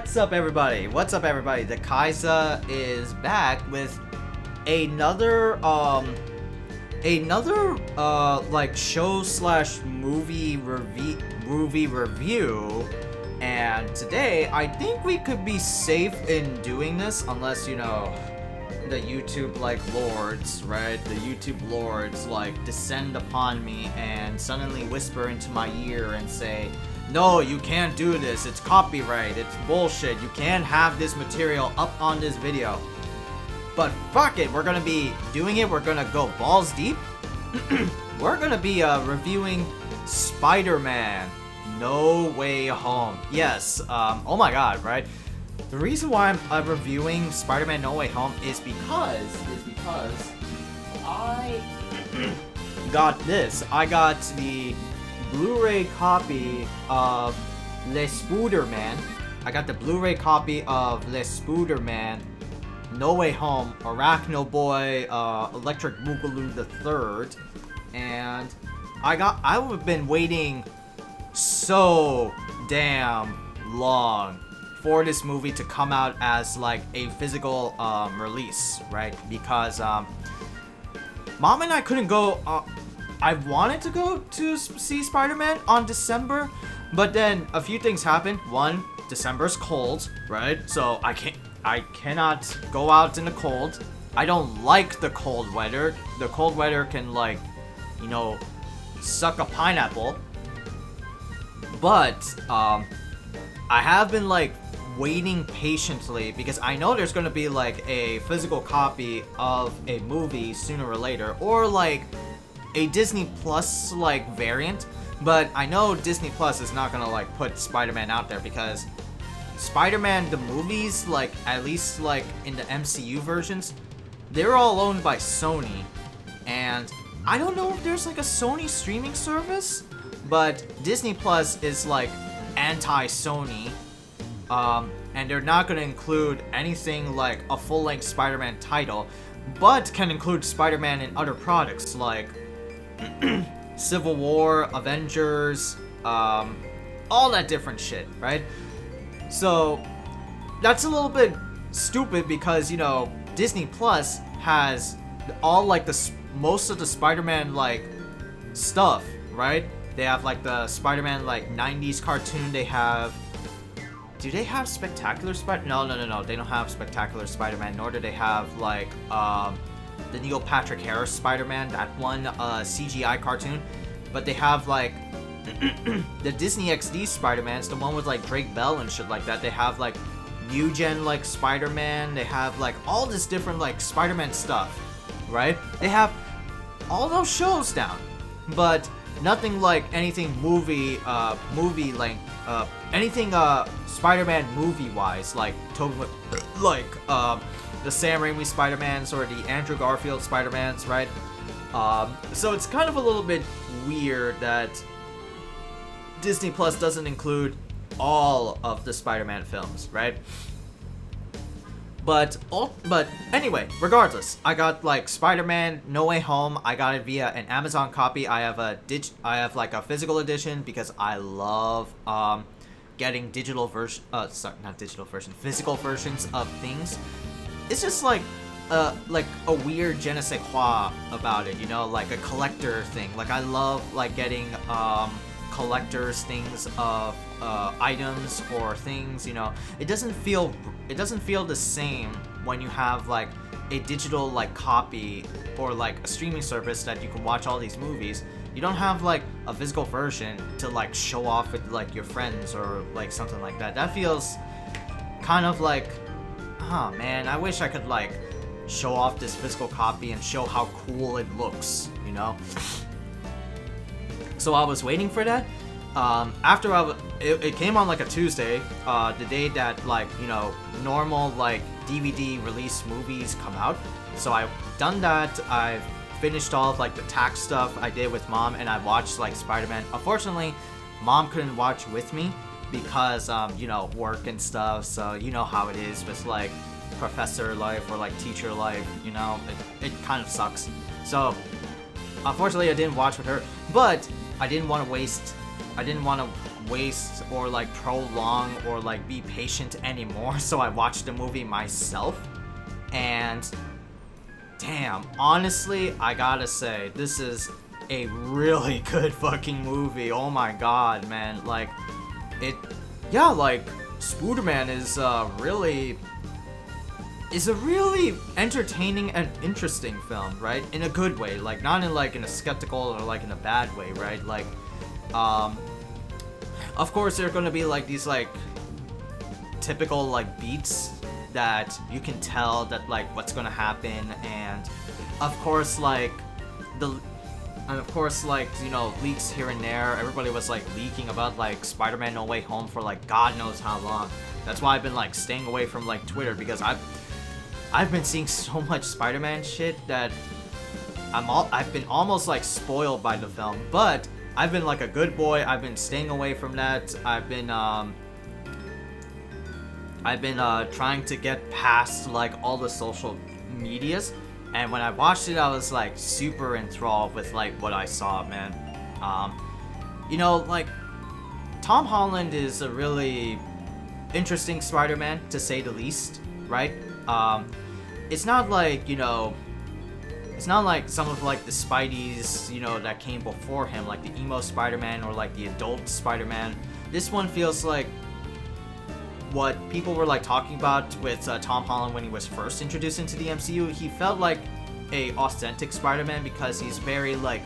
What's up, everybody? What's up, everybody? The Khaiza is back with another like show slash movie review. And today, I think we could be safe in doing this, unless, you know, the YouTube, like, lords, right? The YouTube lords, like, descend upon me and suddenly whisper into my ear and say, no, you can't do this, it's copyright, it's bullshit, you can't have this material up on this video. But fuck it, we're gonna be doing it, we're gonna go balls deep. We're gonna be reviewing SpiderMan No Way Home. Yes, oh my god, right? The reason why I'm reviewing SpiderMan No Way Home is because I got this. I got the Blu-ray copy of SpiderMan. I got the Blu-ray copy of SpiderMan No Way Home, Arachno Boy, Electric Boogaloo the Third, and I've been waiting so damn long for this movie to come out as like a physical release, right? Because Mom and I couldn't go. I wanted to go to see Spider-Man on December, but then a few things happened. One, December's cold, right? So I cannot go out in the cold. I don't like the cold weather. The cold weather can, like, you know, suck a pineapple. But I have been like waiting patiently because I know there's gonna be like a physical copy of a movie sooner or later, or like a Disney Plus like variant. But I know Disney Plus is not gonna like put Spider-Man out there because Spider-Man the movies, like at least like in the MCU versions, they're all owned by Sony, and I don't know if there's like a Sony streaming service, but Disney Plus is like anti-Sony, and they're not gonna include anything like a full-length Spider-Man title, but can include Spider-Man in other products like Civil War, Avengers, all that different shit, right? So that's a little bit stupid because, you know, Disney Plus has all like most of the Spider-Man like stuff, right? They have like the Spider-Man like 90s cartoon. They have. Do they have Spectacular Spider? No. They don't have Spectacular Spider-Man. Nor do they have like the Neil Patrick Harris Spider-Man, that one CGI cartoon. But they have like the Disney XD Spider-Man's, the one with like Drake Bell and shit like that. They have like new gen like Spider-Man. They have like all this different like Spider-Man stuff, right? They have all those shows down, but nothing like anything movie length, anything Spider-Man movie wise, like the Sam Raimi Spider-Mans or the Andrew Garfield Spider-Mans, right? So it's kind of a little bit weird that Disney Plus doesn't include all of the Spider-Man films, right? But anyway, regardless, I got like Spider-Man No Way Home. I got it via an Amazon copy. I have like a physical edition because I love getting physical versions of things. It's just like a weird je ne sais quoi about it, you know, like a collector thing. Like I love like getting collectors things of items or things, you know. It doesn't feel the same when you have like a digital like copy or like a streaming service that you can watch all these movies. You don't have like a physical version to like show off with like your friends or like something like that. That feels kind of like, oh man, I wish I could like show off this physical copy and show how cool it looks, you know. So I was waiting for that. After it came on like a Tuesday, the day that like, you know, normal like DVD release movies come out. So I've done that. I've finished all of like the tax stuff I did with Mom, and I watched like Spider-Man. Unfortunately, Mom couldn't watch with me because you know, work and stuff. So you know how it is with like professor life or like teacher life, you know, it kind of sucks. So unfortunately I didn't watch with her, but I didn't want to waste or like prolong or like be patient anymore, so I watched the movie myself. And damn, honestly, I gotta say, this is a really good fucking movie. Oh my god, man. Like, yeah, like, SpiderMan is a really entertaining and interesting film, right? In a good way, like, not in like in a skeptical or like in a bad way, right? Like, of course there are gonna be like these like typical like beats that you can tell that like what's gonna happen, and of course like you know, leaks here and there. Everybody was like leaking about like Spider-Man No Way Home for like God knows how long. That's why I've been like staying away from like Twitter, because I've been seeing so much Spider-Man shit that I've been almost like spoiled by the film. But I've been like a good boy. I've been staying away from that. I've been trying to get past like all the social medias, and when I watched it, I was like super enthralled with like what I saw, man. You know, like Tom Holland is a really interesting Spider-Man, to say the least, right? It's not like, you know, it's not like some of like the Spideys, you know, that came before him, like the emo Spider-Man or like the adult Spider-Man. This one feels like what people were like talking about with Tom Holland when he was first introduced into the MCU. He felt like a authentic Spider-Man because he's very like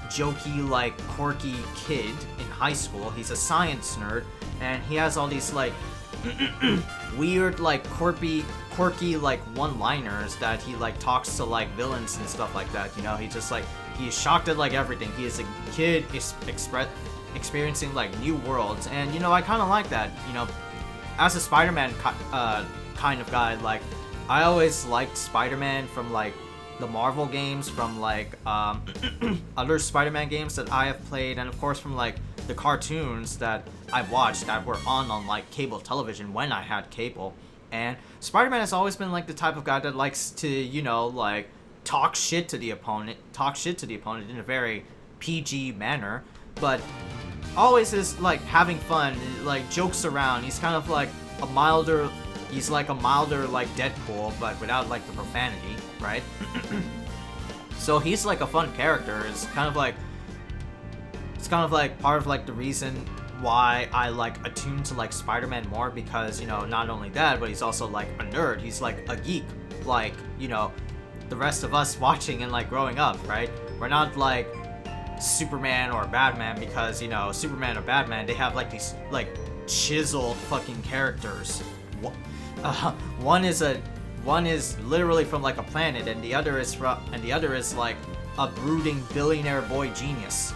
jokey, like quirky kid in high school. He's a science nerd, and he has all these like weird like quirky like one-liners that he like talks to like villains and stuff like that. You know, he just like, he's shocked at like everything. He is a kid experiencing like new worlds, and you know, I kind of like that. You know, as a Spider-Man kind of guy, like I always liked Spider-Man from like the Marvel games, from like other Spider-Man games that I have played, and of course from like the cartoons that I watched that were on like cable television when I had cable. And Spider-Man has always been like the type of guy that likes to, you know, like talk shit to the opponent in a very PG manner, but always is like having fun, like jokes around. He's kind of like a milder like Deadpool, but without like the profanity, right? So he's like a fun character. It's kind of like part of like the reason why I like attune to like Spider-Man more, because, you know, not only that, but he's also like a nerd. He's like a geek, like, you know, the rest of us watching and like growing up, right? We're not like Superman or Batman, because, you know, Superman or Batman, they have like these like chiseled fucking characters. One is literally from like a planet, and the other is like a brooding billionaire boy genius.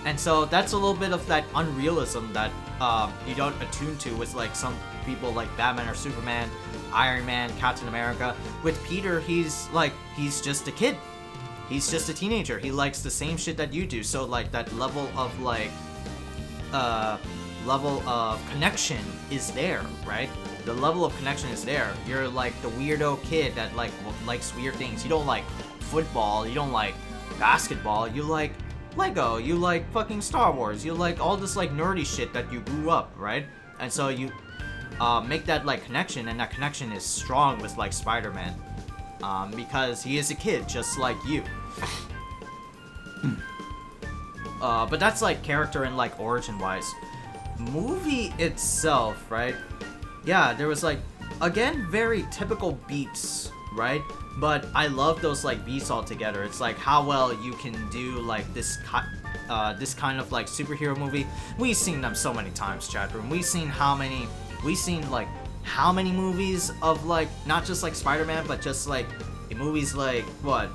And so that's a little bit of that unrealism that you don't attune to with like some people like Batman or Superman, Iron Man, Captain America. With Peter, he's just a kid. He's just a teenager. He likes the same shit that you do. So like that level of connection is there, right? The level of connection is there. You're like the weirdo kid that like likes weird things. You don't like football. You don't like basketball. You like Lego, you like fucking Star Wars, you like all this like nerdy shit that you grew up, right? And so you make that like connection, and that connection is strong with like Spider-Man, because he is a kid just like you. But that's like character and like origin wise. Movie itself, right? Yeah, there was like, again, very typical beats, right? But I love those like beats all together. It's like how well you can do like this kind of like superhero movie. We've seen them so many times, chat room. We've seen how many movies of like not just like Spider-Man, but just like movies like what?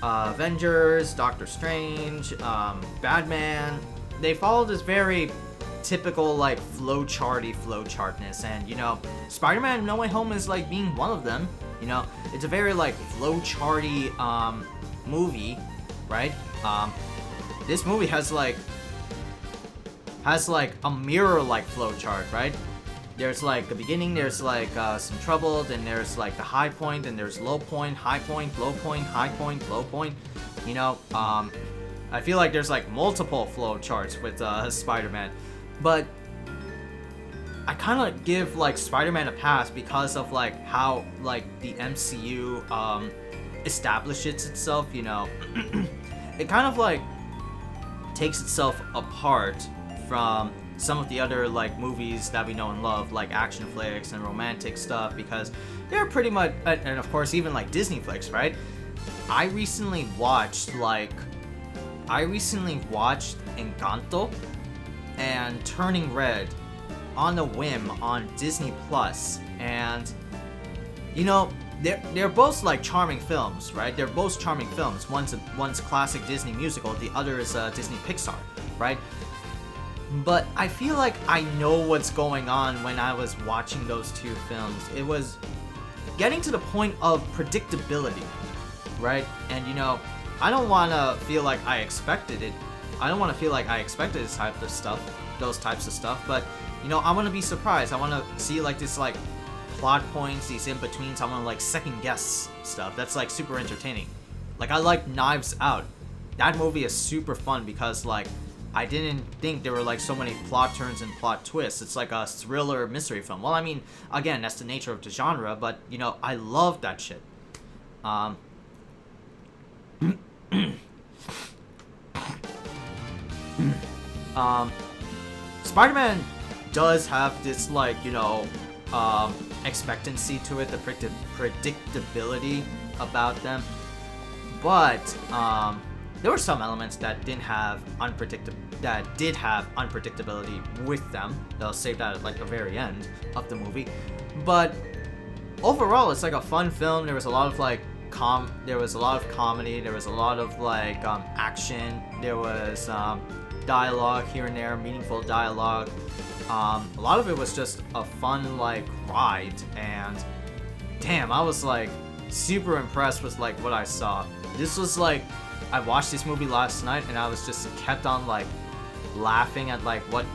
Avengers, Doctor Strange, Batman. They follow this very typical like flowchartness, and you know, Spider-Man No Way Home is like being one of them. You know, it's a very like flowcharty movie, right? This movie has like a mirror like flowchart, right? There's like the beginning, there's like some trouble, then there's like the high point, then there's low point, high point, low point, high point, low point. You know, I feel like there's like multiple flow charts with Spider-Man, but I kind of give like Spider-Man a pass because of like how like the MCU establishes itself. You know, it kind of like takes itself apart from some of the other like movies that we know and love, like action flicks and romantic stuff, because they're pretty much, and of course even like Disney flicks, right? I recently watched Encanto and Turning Red on a whim on Disney Plus, and you know, they're both like charming films, right? They're both charming films. One's a classic Disney musical, the other is Disney Pixar, right? But I feel like I know what's going on when I was watching those two films. It was getting to the point of predictability, right? And you know, I don't want to feel like I expected it. I don't want to feel like I expected this type of stuff, those types of stuff, but you know, I want to be surprised. I want to see like this like plot points, these in-betweens. I want to like second guess stuff. That's like super entertaining. Like I like Knives Out. That movie is super fun because like I didn't think there were like so many plot turns and plot twists. It's like a thriller mystery film. Well, I mean, again, that's the nature of the genre, but you know, I love that shit. Spider-Man does have this like, you know, expectancy to it, the predictability about them, but there were some elements that did have unpredictability with them. They'll save that at like the very end of the movie. But overall, it's like a fun film. There was a lot of like there was a lot of comedy. There was a lot of like action. There was dialogue here and there, meaningful dialogue. A lot of it was just a fun like ride, and damn, I was like super impressed with like what I saw. This was like, I watched this movie last night and I was just kept on like laughing at like what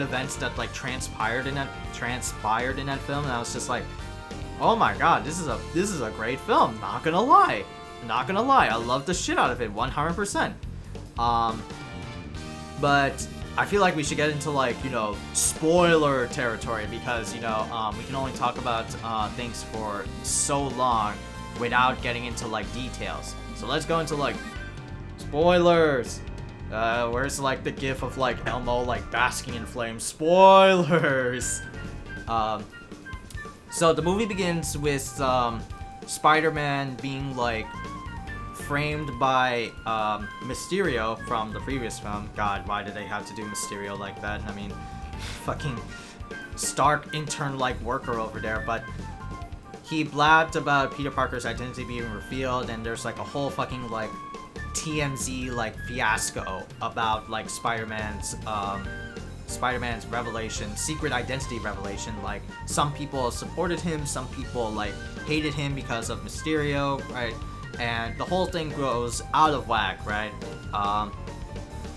events that like transpired in that film, and I was just like, oh my god, this is a great film. Not gonna lie, I love the shit out of it 100%. But I feel like we should get into like, you know, spoiler territory, because you know, we can only talk about things for so long without getting into like details. So let's go into like spoilers. Where's like the gif of like Elmo like basking in flames? Spoilers. So the movie begins with Spider-Man being like framed by Mysterio from the previous film. God, why did they have to do Mysterio like that? I mean, fucking Stark intern like worker over there. But he blabbed about Peter Parker's identity being revealed, and there's like a whole fucking like TMZ like fiasco about like Spider-Man's revelation, secret identity revelation. Like some people supported him, some people like hated him because of Mysterio, right? And the whole thing goes out of whack, right?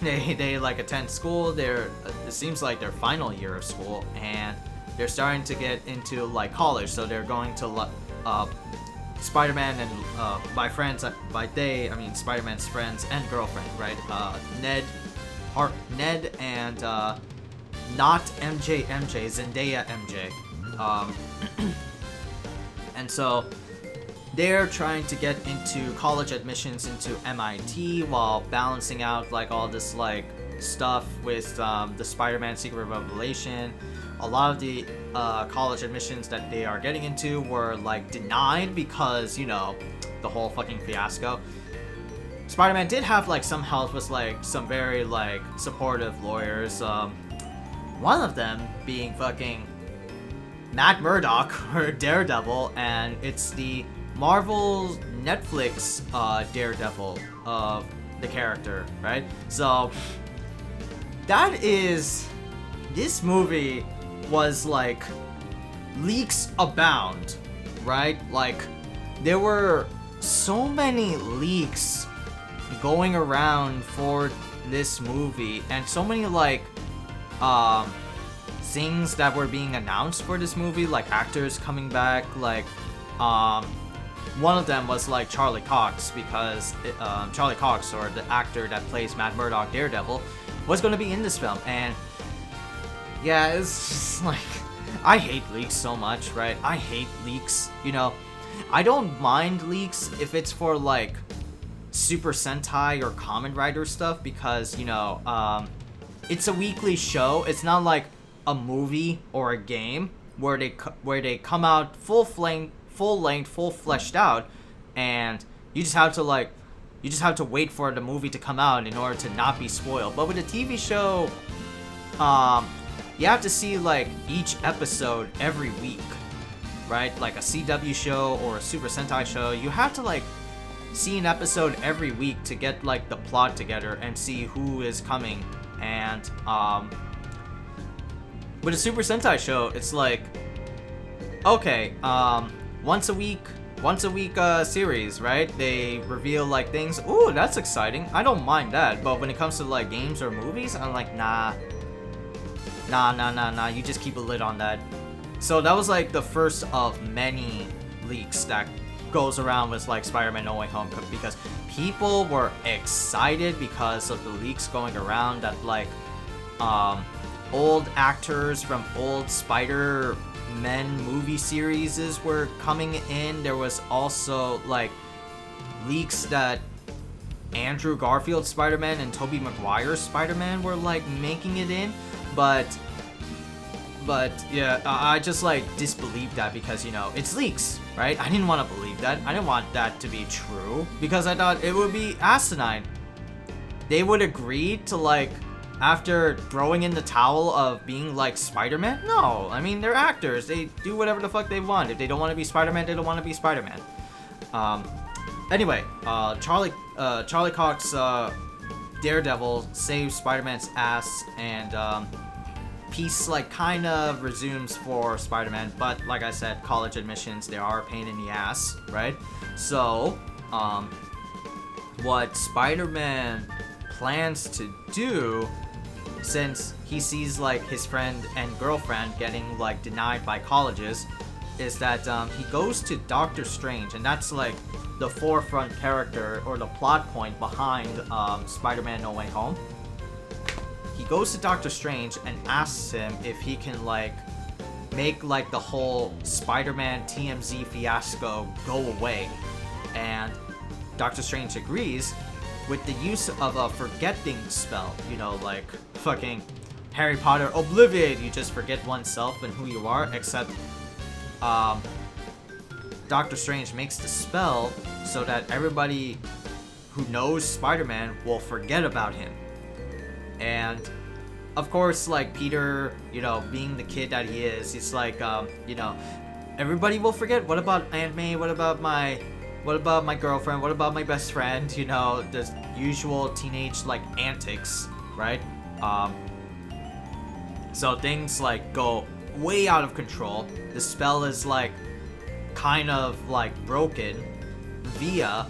They like attend school. It seems like their final year of school, and they're starting to get into like college. So they're going to Spider-Man and by they I mean Spider-Man's friends and girlfriend, right? Ned and not MJ, Zendaya MJ. And so they're trying to get into college admissions into MIT while balancing out like all this like stuff with the Spider-Man Secret Revelation. A lot of the college admissions that they are getting into were like denied because, you know, the whole fucking fiasco. Spider-Man did have like some help with like some very like supportive lawyers. One of them being fucking Matt Murdock, or Daredevil, and it's the Marvel Netflix Daredevil of the character, right? So this movie was like leaks abound, right? Like there were so many leaks going around for this movie, and so many like things that were being announced for this movie, like actors coming back, like one of them was like Charlie Cox, because Charlie Cox, or the actor that plays Matt Murdock Daredevil, was going to be in this film. And yeah, it's just like, I hate leaks so much, right? I hate leaks, you know. I don't mind leaks if it's for like Super Sentai or Kamen Rider stuff, because, you know, it's a weekly show. It's not like a movie or a game where they come out full length, full fleshed out, and you just have to wait for the movie to come out in order to not be spoiled. But with a TV show, you have to see like each episode every week, right? Like a CW show or a Super Sentai show, you have to like see an episode every week to get like the plot together and see who is coming. And with a Super Sentai show, it's like, okay, once a week series, right? They reveal like things. Ooh, that's exciting. I don't mind that. But when it comes to like games or movies, I'm like, nah. You just keep a lid on that. So that was like the first of many leaks that goes around with like Spider-Man No Way Home, because people were excited because of the leaks going around that like old actors from old Spider-Man movie series were coming in. There was also like leaks that Andrew Garfield's Spider-Man and Tobey Maguire's Spider-Man were like making it in, but yeah, I just like disbelieved that, because, you know, it's leaks, right? I didn't want to believe that. I didn't want that to be true, because I thought it would be asinine. They would agree to like, after throwing in the towel of being like Spider-Man? No, I mean, they're actors. They do whatever the fuck they want. If they don't want to be Spider-Man, they don't want to be Spider-Man. Anyway, Charlie Cox, Daredevil saves Spider-Man's ass, and peace like kind of resumes for Spider-Man. But like I said, college admissions, they are a pain in the ass, right? So what Spider-Man plans to do, since he sees like his friend and girlfriend getting like denied by colleges, is that he goes to Doctor Strange, and that's like the forefront character or the plot point behind Spider-Man No Way Home. He goes to Doctor Strange and asks him if he can like make like the whole Spider-Man TMZ fiasco go away, and Doctor Strange agrees with the use of a forgetting spell, you know, like fucking Harry Potter Obliviate. You just forget oneself and who you are, except Doctor Strange makes the spell so that everybody who knows Spider-Man will forget about him. And of course, like Peter, you know, being the kid that he is, he's like, you know, everybody will forget. What about Aunt May? What about my girlfriend? What about my best friend? You know, the usual teenage like antics, right? So things like go way out of control. The spell is like kind of like broken via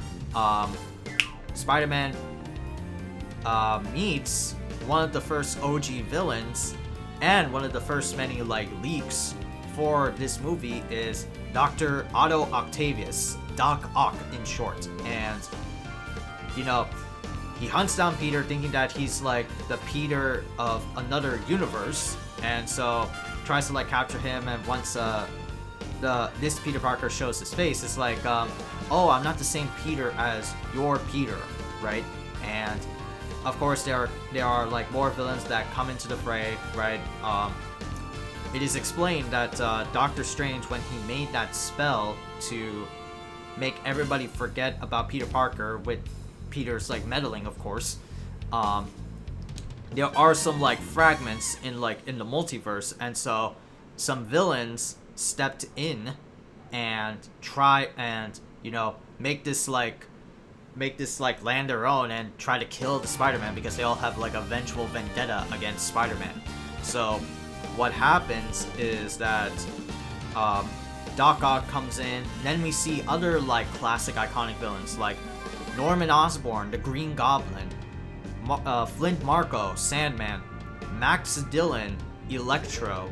Spider-Man meets one of the first OG villains, and one of the first many like leaks for this movie is Dr. Otto Octavius, Doc Ock in short. And you know, he hunts down Peter thinking that he's like the Peter of another universe, and so tries to like capture him. And once this Peter Parker shows his face, it's like, oh, I'm not the same Peter as your Peter, right? And of course there are like more villains that come into the fray, right? It is explained that Doctor Strange, when he made that spell to make everybody forget about Peter Parker, with Peter's like meddling, of course, there are some like fragments in the multiverse, and so some villains stepped in and try and, you know, make this like land their own and try to kill the Spider-Man, because they all have like a vengeful vendetta against Spider-Man. So what happens is that Doc Ock comes in, then we see other like classic iconic villains like Norman Osborn, the Green Goblin, Flint Marko, Sandman, Max Dillon, Electro.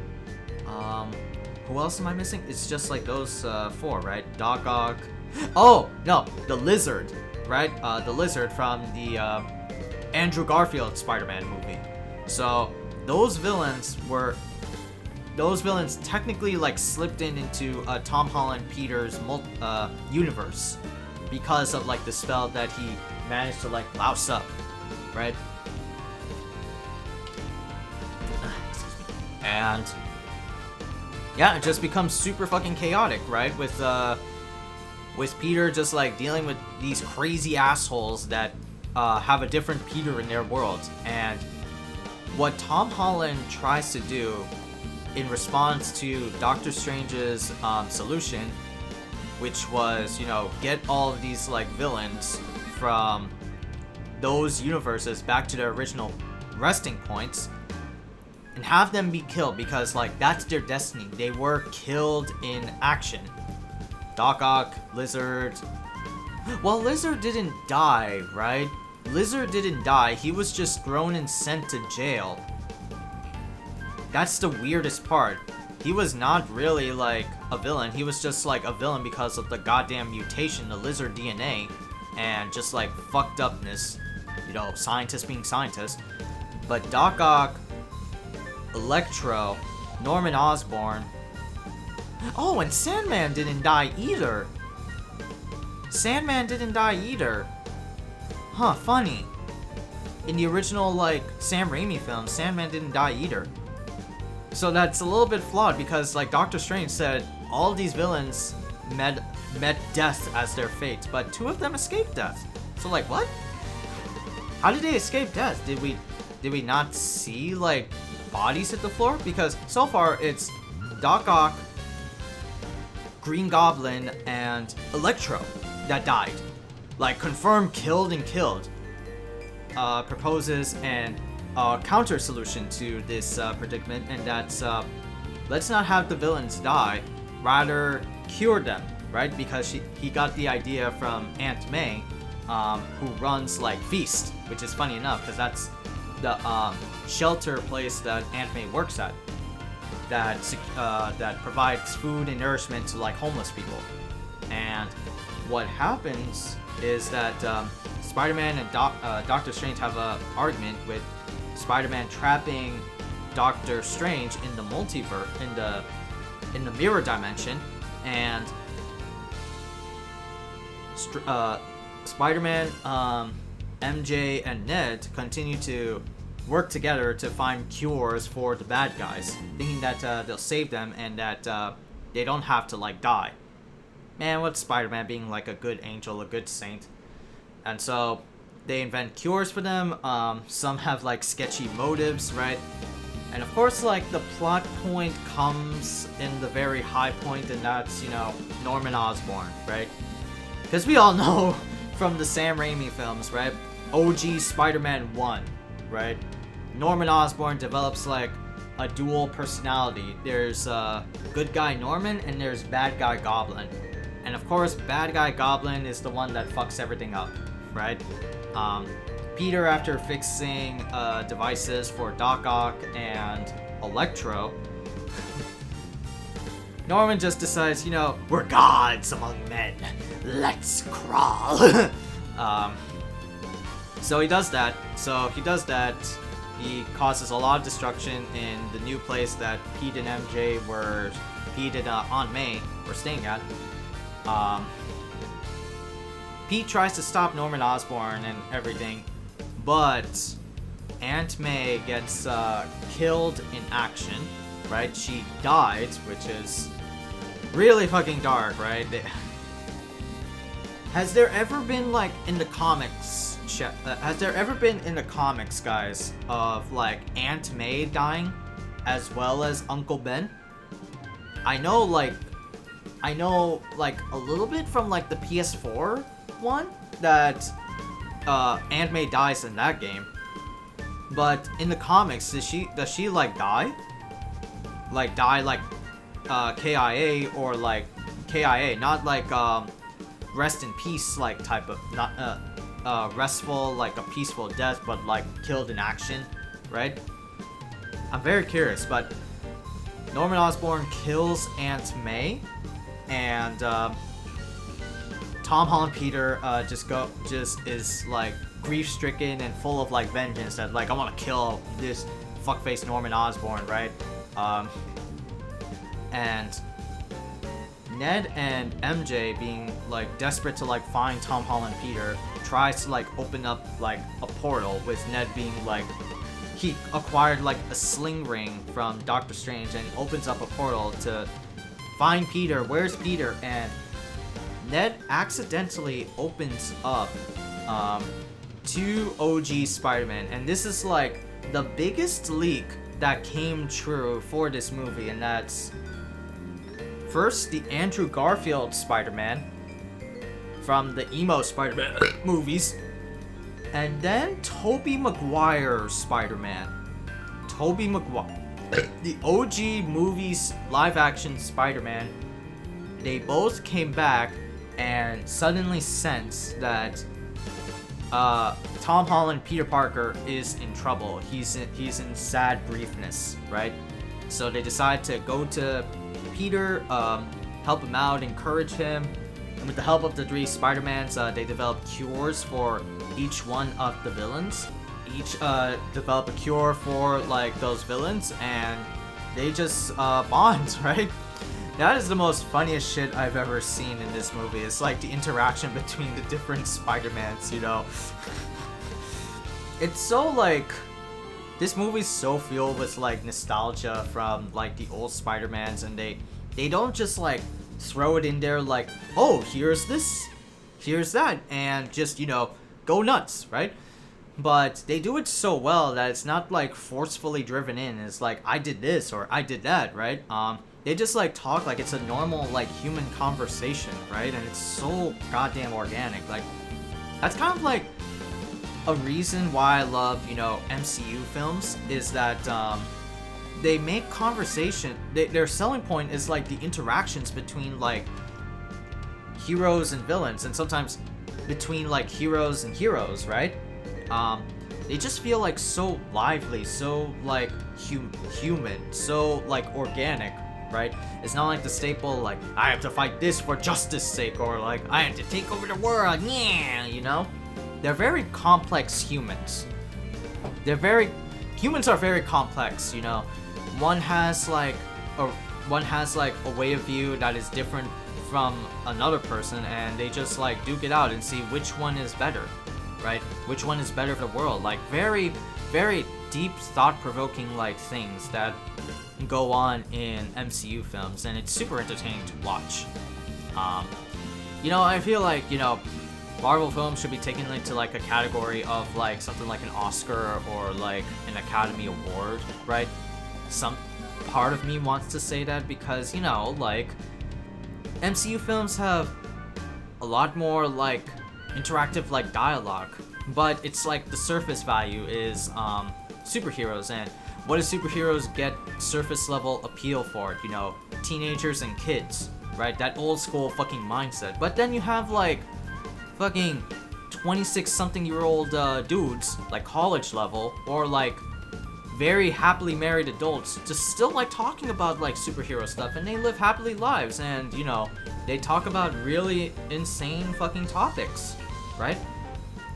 Who else am I missing? It's just like those four, right? Doc Ock, Oh, no, the Lizard, right? The Lizard from the Andrew Garfield Spider-Man movie. So those villains technically like slipped into Tom Holland Peter's universe because of like the spell that he managed to like louse up, right? Excuse me. And yeah, it just becomes super fucking chaotic, right? With Peter just like dealing with these crazy assholes that have a different Peter in their world. And what Tom Holland tries to do in response to Doctor Strange's solution, which was, you know, get all of these like villains from those universes back to their original resting points and have them be killed, because like that's their destiny. They were killed in action. Doc Ock, Lizard. Well, Lizard didn't die, right? Lizard didn't die. He was just thrown and sent to jail. That's the weirdest part. He was not really like a villain. He was just like a villain because of the goddamn mutation, the lizard DNA, and just like fucked upness. You know, scientists being scientists. But Doc Ock, Electro, Norman Osborn. Oh, and Sandman didn't die either. Sandman didn't die either. Huh, funny. In the original, like, Sam Raimi film, Sandman didn't die either. So that's a little bit flawed because, like, Doctor Strange said all these villains met death as their fate, but 2 of them escaped death. So, like, what? How did they escape death? Did we not see, like, bodies hit the floor? Because so far it's Doc Ock, Green Goblin, and Electro that died. Like, confirmed killed and killed. Proposes an counter solution to this predicament, and that's let's not have the villains die, rather cure them, right? Because he got the idea from Aunt May, who runs like Feast, which is funny enough because that's the shelter place that Aunt May works at, that provides food and nourishment to like homeless people. And what happens is that Spider-Man and Doctor Strange have an argument with Spider-Man trapping Doctor Strange in the multiverse, in the mirror dimension, and Spider-Man, MJ, and Ned continue to work together to find cures for the bad guys, thinking that they'll save them and that they don't have to like die. Man, what's Spider-Man being like a good angel, a good saint? And so they invent cures for them. Some have like sketchy motives, right? And of course, like the plot point comes in the very high point, and that's, you know, Norman Osborn, right? Because we all know from the Sam Raimi films, right? OG Spider-Man 1, right? Norman Osborn develops like a dual personality. There's good guy Norman and there's bad guy Goblin. And of course, bad guy Goblin is the one that fucks everything up, right? Peter, after fixing devices for Doc Ock and Electro, Norman just decides, you know, we're gods among men. Let's crawl. So he does that. He causes a lot of destruction in the new place that Pete and MJ were, Pete and Aunt May were staying at. Pete tries to stop Norman Osborn and everything, but Aunt May gets killed in action, right? She died, which is really fucking dark, right? Has there ever been like in the comics, guys, of like Aunt May dying as well as Uncle Ben? I know like a little bit from like the PS4 one that Aunt May dies in that game, but in the comics, does she like die? Like die like KIA, or like KIA, not like rest in peace like type of, not restful like a peaceful death, but like killed in action, right? I'm very curious, but Norman Osborn kills Aunt May, and Tom Holland Peter just is like grief-stricken and full of like vengeance that like I want to kill this fuckface Norman Osborn, right? And Ned and MJ being like desperate to like find Tom Holland Peter tries to like open up like a portal, with Ned being like he acquired like a sling ring from Doctor Strange and opens up a portal to find Peter. Where's Peter? And Ned accidentally opens up two OG Spider-Man, and this is like the biggest leak that came true for this movie, and that's first the Andrew Garfield Spider-Man from the emo Spider-Man movies, and then Tobey Maguire's Spider-Man. Tobey Maguire, the OG movies live-action Spider-Man. They both came back and suddenly sensed that Tom Holland Peter Parker is in trouble. He's in sad briefness, right? So they decide to go to Peter, help him out, encourage him, and with the help of the three Spider-Mans, they develop cures for each one of the villains. Each develop a cure for like those villains, and they just bond, right? That is the most funniest shit I've ever seen in this movie. It's like the interaction between the different Spider-Mans, you know? It's so like... This movie's so filled with like nostalgia from like the old Spider-Mans, and they don't just like throw it in there like, oh, here's this, here's that, and just, you know, go nuts, right? But they do it so well that it's not like forcefully driven in. It's like, I did this or I did that, right? They just like talk like it's a normal like human conversation, right? And it's so goddamn organic. Like, that's kind of like a reason why I love, you know, MCU films, is that they make conversation, their selling point is like the interactions between like heroes and villains, and sometimes between like heroes and heroes, right? They just feel like so lively, so like human, so like organic, right? It's not like the staple like, I have to fight this for justice sake, or like, I have to take over the world, yeah, you know? They're very complex humans. Humans are very complex, you know? One has like a way of view that is different from another person, and they just like duke it out and see which one is better, right? Which one is better for the world? Like very, very deep, thought-provoking like things that go on in MCU films, and it's super entertaining to watch. You know, I feel like, you know, Marvel films should be taken into like a category of like something like an Oscar or like an Academy Award, right? Some part of me wants to say that because, you know, like MCU films have a lot more like interactive like dialogue, but it's like the surface value is superheroes, and what do superheroes get surface level appeal for? You know, teenagers and kids, right? That old school fucking mindset. But then you have like fucking 26-something-year-old dudes, like college level, or like very happily married adults, just still like talking about like superhero stuff, and they live happily lives, and you know, they talk about really insane fucking topics, right?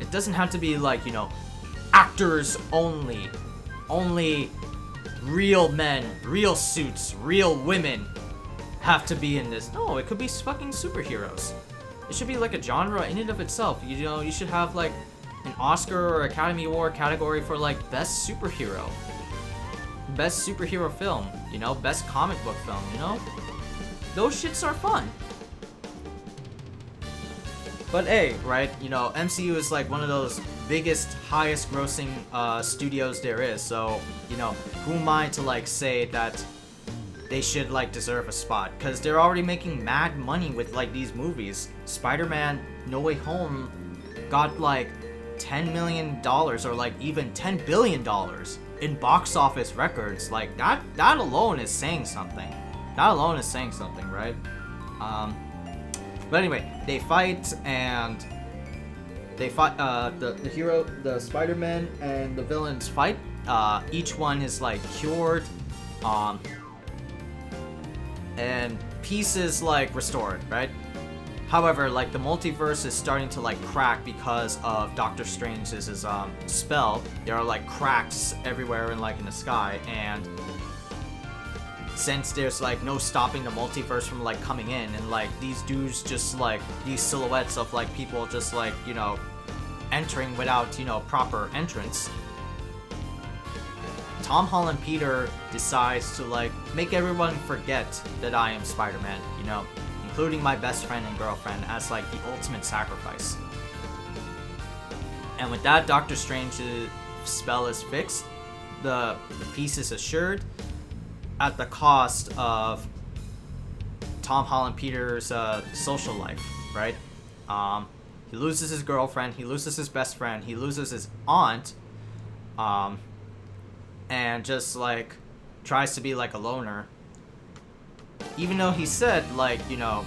It doesn't have to be like, you know, actors only real men, real suits, real women have to be in this. No, it could be fucking superheroes. It should be like a genre in and of itself. You know, you should have like an Oscar or Academy Award category for like best superhero film, you know, best comic book film, you know? Those shits are fun. But hey, right, you know, MCU is like one of those biggest, highest grossing studios there is, so, you know, who am I to like say that they should like deserve a spot, because they're already making mad money with like these movies. Spider-Man No Way Home got like $10 million or like even $10 billion in box office records. Like that alone is saying something. That alone is saying something, right? But anyway, they fight, and the hero, the Spider-Man and the villains fight. Each one is like cured, and peace is like restored, right? However, like, the multiverse is starting to like crack because of Doctor Strange's spell. There are like cracks everywhere in the sky, and since there's like no stopping the multiverse from like coming in, and like these dudes just like these silhouettes of like people just like, you know, entering without, you know, proper entrance, Tom Holland Peter decides to like make everyone forget that I am Spider-Man, you know, including my best friend and girlfriend, as like the ultimate sacrifice. And with that, Doctor Strange's spell is fixed. The peace is assured at the cost of Tom Holland Peter's social life, right? He loses his girlfriend, he loses his best friend, he loses his aunt, and just like tries to be like a loner. Even though he said, like, you know,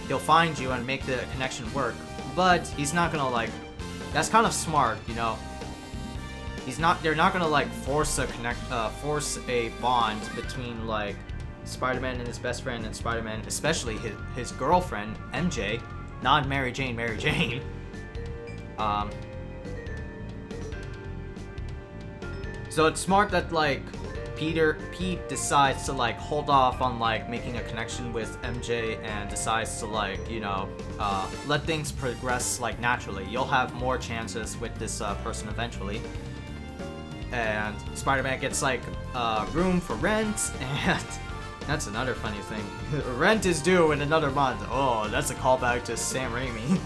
he'll find you and make the connection work, but he's not gonna like. That's kind of smart, you know. They're not gonna like force a bond between like Spider-Man and his best friend and Spider-Man, especially his girlfriend MJ, not Mary Jane. So it's smart that like Pete decides to like hold off on like making a connection with MJ and decides to like, you know, let things progress like naturally. You'll have more chances with this person eventually. And Spider-Man gets like room for rent, and that's another funny thing. Rent is due in another month. Oh, that's a callback to Sam Raimi.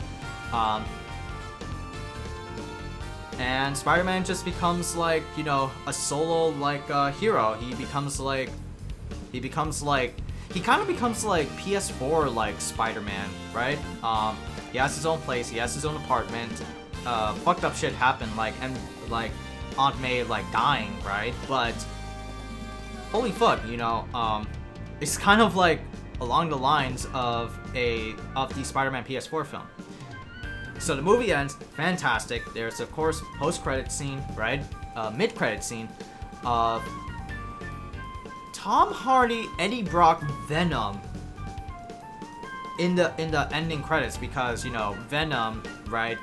And Spider-Man just becomes like, you know, a solo like hero. He kind of becomes like PS4 like Spider-Man, right? He has his own place, he has his own apartment. Fucked up shit happened, like, and like Aunt May like dying, right? But holy fuck, you know, it's kind of like along the lines of the Spider-Man PS4 film. So the movie ends fantastic. There's of course post-credit scene, right? Mid-credit scene of Tom Hardy, Eddie Brock, Venom in the ending credits, because, you know, Venom, right,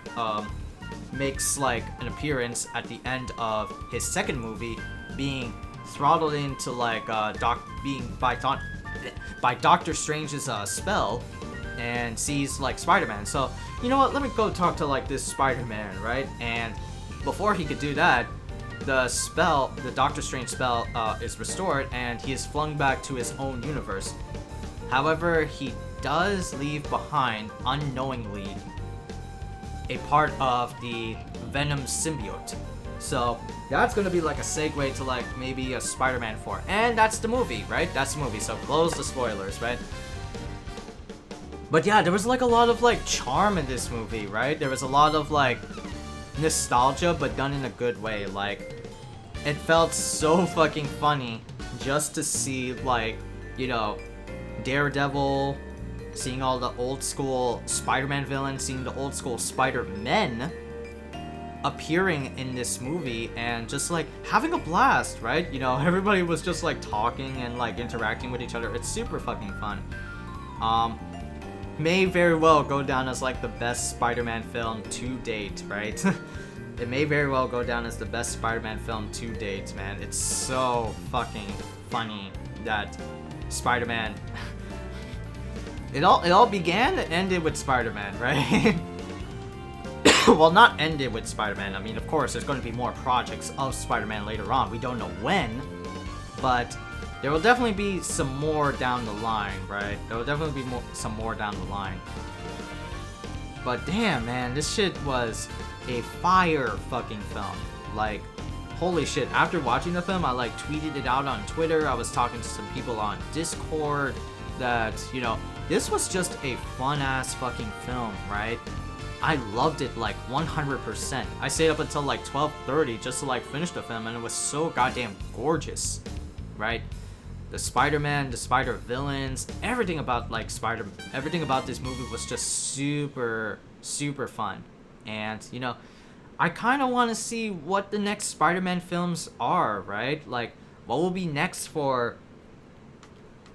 makes like an appearance at the end of his second movie, being throttled into like by Doctor Strange's spell, and sees like Spider-Man. So, you know what, let me go talk to like this Spider-Man, right? And before he could do that, the Doctor Strange spell is restored, and he is flung back to his own universe. However, he does leave behind, unknowingly, a part of the Venom symbiote. So that's gonna be like a segue to like maybe a Spider-Man 4. And that's the movie, right? That's the movie, so close the spoilers, right? But yeah, there was like a lot of like charm in this movie, right? There was a lot of like nostalgia, but done in a good way. Like, it felt so fucking funny just to see like, you know, Daredevil, seeing all the old school Spider-Man villains, seeing the old school Spider-Men appearing in this movie, and just like having a blast, right? You know, everybody was just like talking and like interacting with each other. It's super fucking fun. May very well go down as like the best Spider-Man film to date, right? It may very well go down as the best Spider-Man film to date, man. It's so fucking funny that Spider-Man it all began and ended with Spider-Man, right? Well, not ended with Spider-Man. I mean, of course, there's going to be more projects of Spider-Man later on. We don't know when, but there will definitely be some more down the line, right? There will definitely be some more down the line. But damn, man, this shit was a fire fucking film. Like, holy shit. After watching the film, I like tweeted it out on Twitter. I was talking to some people on Discord that, you know, this was just a fun-ass fucking film, right? I loved it like 100%. I stayed up until like 12:30 just to like finish the film, and it was so goddamn gorgeous, right? The Spider-Man, the Spider-Villains, everything about like everything about this movie was just super, super fun. And, you know, I kind of want to see what the next Spider-Man films are, right? Like, what will be next for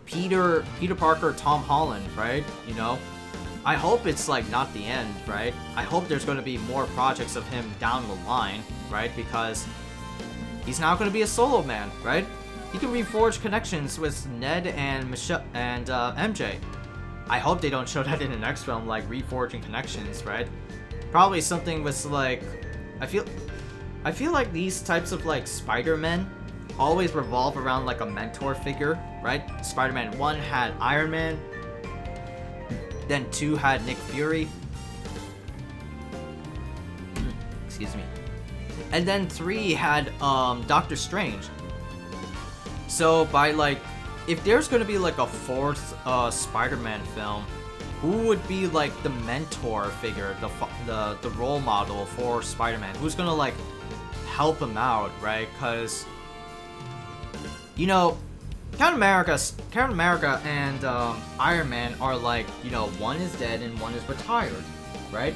Peter Parker, Tom Holland, right? You know, I hope it's like not the end, right? I hope there's going to be more projects of him down the line, right? Because he's now going to be a solo man, right? He can reforge connections with Ned and Michelle and MJ. I hope they don't show that in the next film, like reforging connections, right? Probably something with like, I feel like these types of like Spider-Men always revolve around like a mentor figure, right? Spider-Man 1 had Iron Man, then 2 had Nick Fury, excuse me, and then 3 had Doctor Strange. So by like, if there's gonna be like a 4th Spider-Man film, who would be like the mentor figure, the role model for Spider-Man? Who's gonna like help him out, right? Because, you know, Captain America and Iron Man are like, you know, one is dead and one is retired, right?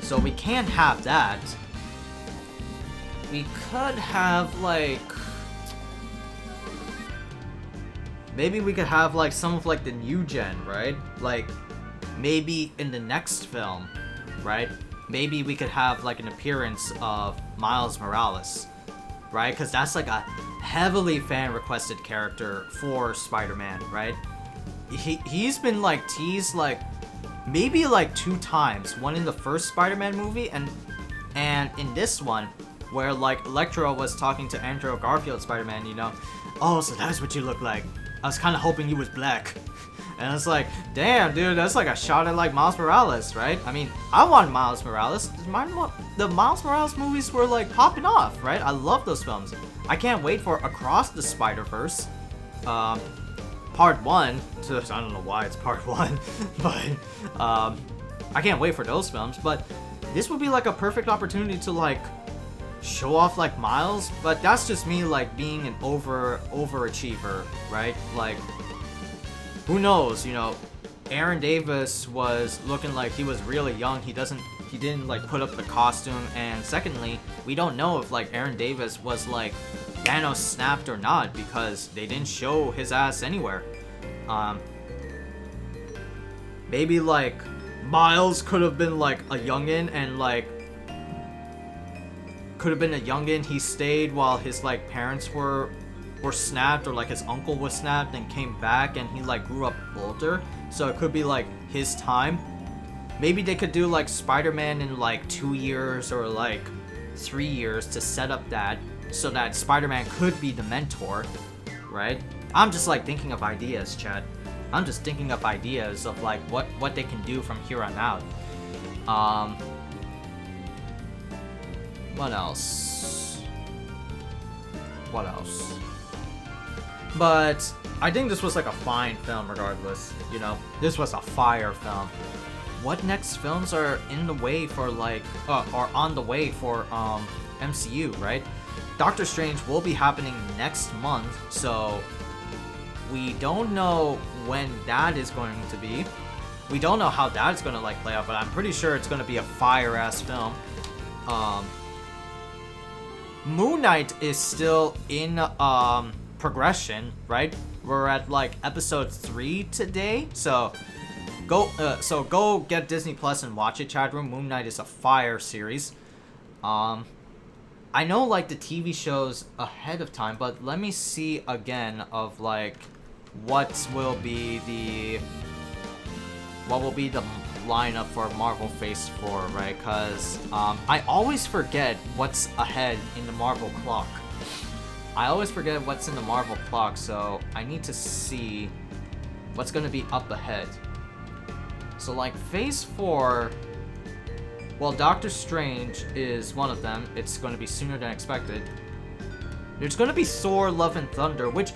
So we can't have that. We could have like, maybe we could have like some of like the new gen, right? Like maybe in the next film, right? Maybe we could have like an appearance of Miles Morales, right? Because that's like a heavily fan requested character for Spider-Man, right? He's been like teased like maybe like 2 times, one in the first Spider-Man movie and in this one where like Electro was talking to Andrew Garfield Spider-Man, you know, oh, so that's what you look like. I was kind of hoping you was black. And it's like, damn, dude, that's like a shot at like Miles Morales, right? I mean, I want Miles Morales. The Miles Morales movies were like popping off, right? I love those films. I can't wait for Across the Spider-Verse, part 1. So I don't know why it's part 1, but I can't wait for those films. But this would be like a perfect opportunity to like show off like Miles, but that's just me like being an overachiever, right? Like, who knows, you know, Aaron Davis was looking like he was really young. He didn't like put up the costume, and secondly, we don't know if like Aaron Davis was like Thanos snapped or not because they didn't show his ass anywhere. Maybe like Miles could have been like a youngin and like he stayed while his like parents were snapped, or like his uncle was snapped and came back and he like grew up older, so it could be like his time. Maybe they could do like Spider-Man in like 2 years or like 3 years to set up that, so that Spider-Man could be the mentor, right? I'm just like thinking of ideas, Chad. I'm just thinking of ideas of like what they can do from here on out. What else? But I think this was like a fine film regardless, you know? This was a fire film. What next films are in the way for like, are on the way for MCU, right? Doctor Strange will be happening next month, so we don't know when that is going to be. We don't know how that's going to like play out, but I'm pretty sure it's going to be a fire-ass film. Moon Knight is still in progression, right? We're at like episode 3 today, so go get Disney Plus and watch it, chat room. Moon Knight is a fire series. I know like the TV shows ahead of time, but let me see again of like what will be the lineup for Marvel Phase 4, right? Because I always forget what's ahead in the Marvel clock. So I need to see what's gonna be up ahead. So like Phase 4, well, Doctor Strange is one of them. It's gonna be sooner than expected. There's gonna be Thor: Love and Thunder, which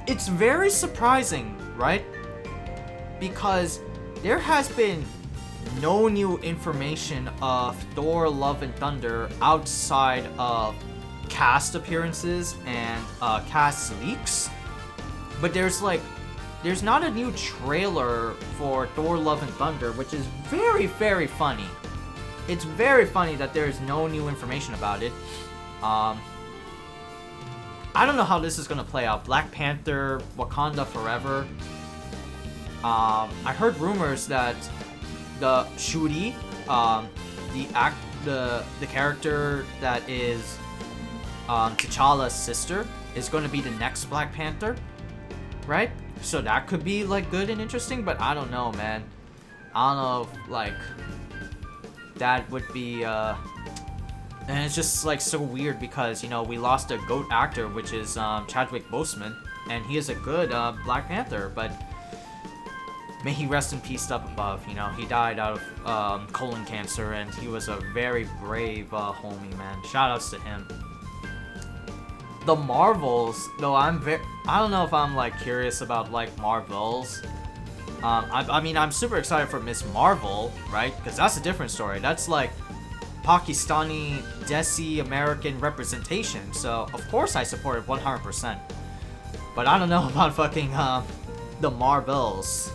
it's very surprising, right? Because there has been no new information of Thor: Love and Thunder outside of cast appearances and cast leaks. But there's not a new trailer for Thor: Love and Thunder, which is very, very funny. It's very funny that there's no new information about it. I don't know how this is gonna play out. Black Panther, Wakanda Forever. I heard rumors that the Shuri, the character that is T'Challa's sister, is going to be the next Black Panther, right? So that could be like good and interesting, but I don't know, man. I don't know if, like, that would be and it's just like so weird because, you know, we lost a GOAT actor, which is Chadwick Boseman, and he is a good Black Panther, but may he rest in peace up above. You know, he died out of colon cancer, and he was a very brave homie, man. Shoutouts to him. The Marvels, though, I don't know if I'm like curious about like Marvels. I mean, I'm super excited for Miss Marvel, right? Because that's a different story. That's like Pakistani Desi American representation. So of course I support it 100%. But I don't know about fucking the Marvels.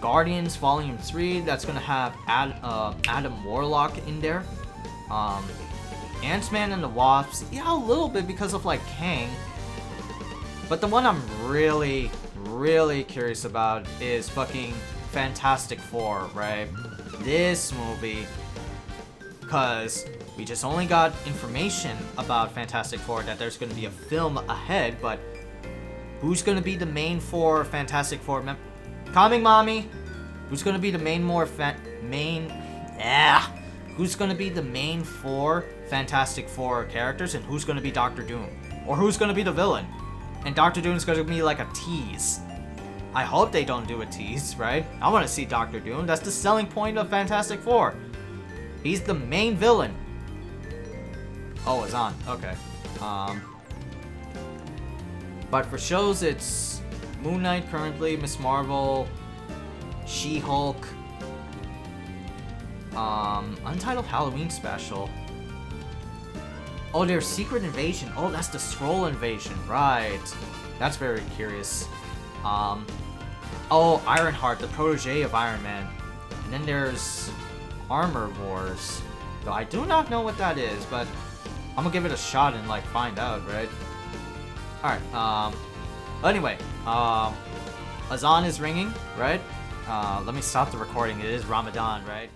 Guardians Volume 3, that's gonna have Adam Warlock in there. Ant-Man and the Wasp, yeah, a little bit because of like Kang. But the one I'm really curious about is fucking Fantastic Four, right? This movie, because we just only got information about Fantastic Four that there's gonna be a film ahead, but who's gonna be the main four Fantastic Four Coming, mommy! Who's gonna be the Who's gonna be the main four Fantastic Four characters, and who's gonna be Doctor Doom? Or who's gonna be the villain? And Doctor Doom's gonna be like a tease. I hope they don't do a tease, right? I wanna see Doctor Doom. That's the selling point of Fantastic Four. He's the main villain. Oh, it's on. Okay. But for shows, it's Moon Knight currently, Miss Marvel, She-Hulk, Untitled Halloween Special. Oh, there's Secret Invasion. Oh, that's the Skrull Invasion, right? That's very curious. Oh, Ironheart, the protege of Iron Man. And then there's Armor Wars. Though I do not know what that is, but I'm gonna give it a shot and like find out, right? Alright, anyway, Azan is ringing, right? Let me stop the recording. It is Ramadan, right?